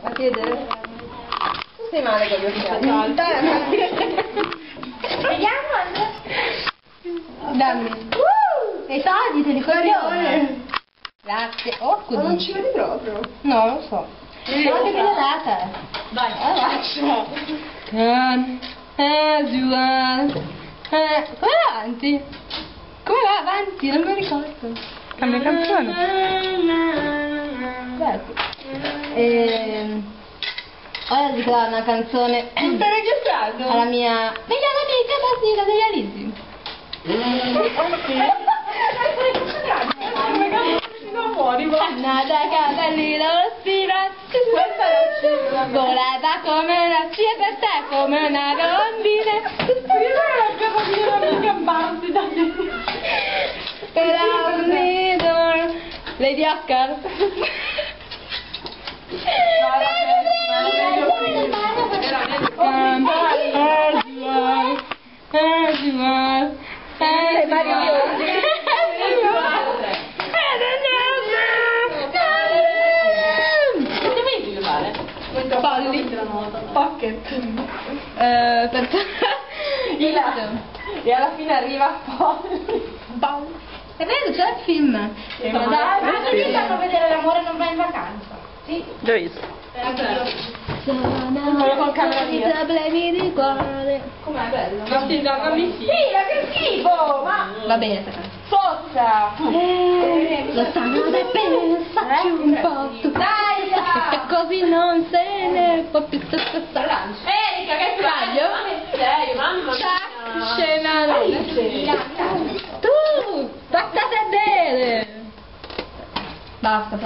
A chiedere? Tu sei male con gli occhiali. Vediamo, Andrea. Dammi. E i soldi te li coglioni. Grazie. Oh, Ma non ci vedi proprio? No, non so. Guarda che l'ho data. Vai, faccio. As you are. Come va avanti? Come va avanti? Non mi ricordo. Cambia canzone. Ora dico una canzone Non stai registrando? alla mia migliore amica Basila degli Alisi. Nata capelli rossi, volata come una scia per te, come una rondine. Era un nido, Lady Oscar. Pocket. E alla fine arriva Polly. È vero, c'è il film. Ma dai, Ma così fanno vedere l'amore non va in vacanza. Sì. Già visto. Quello con camera mia. Problemi di cuore. Com'è bello? Ma sì, dammi sì. Sì, ma che schifo! Ma Va bene, sta canzone. sozza! Lontano dai pensarci un po' tu. Dai, E così non se ne può più stare. Erika, che sbaglio? Sei, mamma mia! Scena tu, vattene bene. Basta.